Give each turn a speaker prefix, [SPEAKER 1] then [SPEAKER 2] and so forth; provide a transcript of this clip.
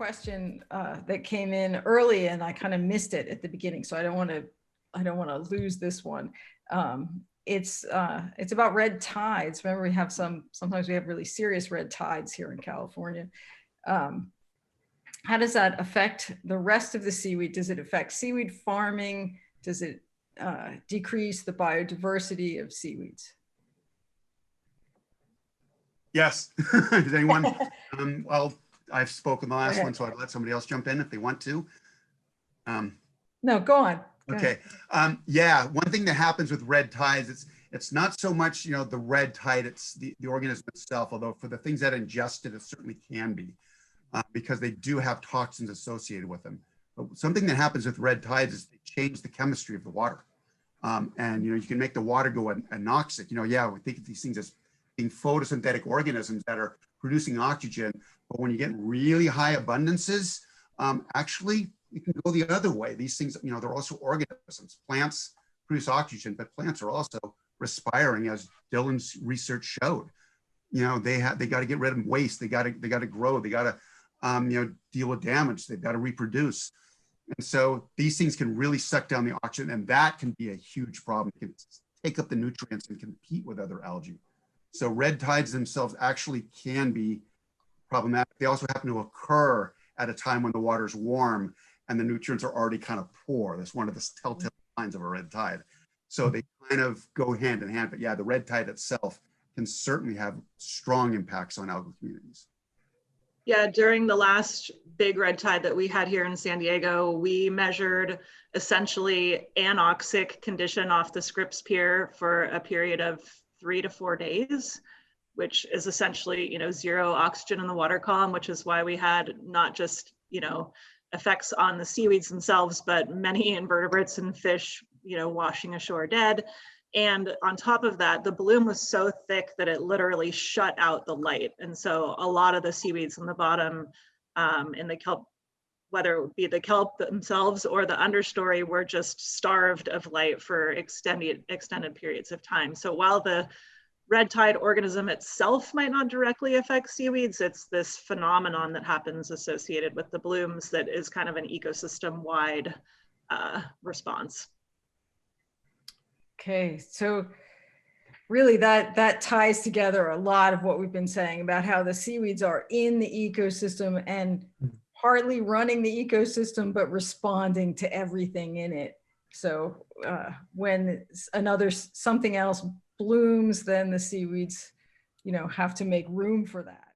[SPEAKER 1] question that came in early, and I kind of missed it at the beginning, so I don't want to lose this one. It's about red tides. Remember, we have sometimes we have really serious red tides here in California. How does that affect the rest of the seaweed? Does it affect seaweed farming? Does it decrease the biodiversity of seaweeds?
[SPEAKER 2] Yes. Does anyone? Well, I've spoken the last one, so I'd let somebody else jump in if they want to.
[SPEAKER 1] No, go on.
[SPEAKER 2] Okay. Yeah, one thing that happens with red tides, it's not so much, you know, the red tide, it's the organism itself, although for the things that ingest it, it certainly can be, because they do have toxins associated with them. But something that happens with red tides is they change the chemistry of the water. And, you know, you can make the water go anoxic. You know, yeah, we think of these things as being photosynthetic organisms that are producing oxygen, but when you get really high abundances, actually, it can go the other way. These things, you know, they're also organisms. Plants produce oxygen, but plants are also respiring, as Dylan's research showed. You know, they got to get rid of waste. They got to grow. They got to, you know, deal with damage. They've got to reproduce. And so these things can really suck down the oxygen, and that can be a huge problem. It can take up the nutrients and compete with other algae. So red tides themselves actually can be problematic. They also happen to occur at a time when the water's warm and the nutrients are already kind of poor. That's one of the telltale signs of a red tide. So they kind of go hand in hand. But yeah, the red tide itself can certainly have strong impacts on algal communities.
[SPEAKER 3] Yeah, during the last big red tide that we had here in San Diego, we measured essentially anoxic condition off the Scripps Pier for a period of 3 to 4 days, which is essentially, you know, zero oxygen in the water column, which is why we had not just, you know, effects on the seaweeds themselves, but many invertebrates and fish, you know, washing ashore dead. And on top of that, the bloom was so thick that it literally shut out the light. And so a lot of the seaweeds on the bottom in the kelp, whether it would be the kelp themselves or the understory, were just starved of light for extended periods of time. So while the red tide organism itself might not directly affect seaweeds, it's this phenomenon that happens associated with the blooms that is kind of an ecosystem-wide response.
[SPEAKER 1] Okay, so really that ties together a lot of what we've been saying about how the seaweeds are in the ecosystem and partly running the ecosystem, but responding to everything in it. So when something else blooms, then the seaweeds, you know, have to make room for that.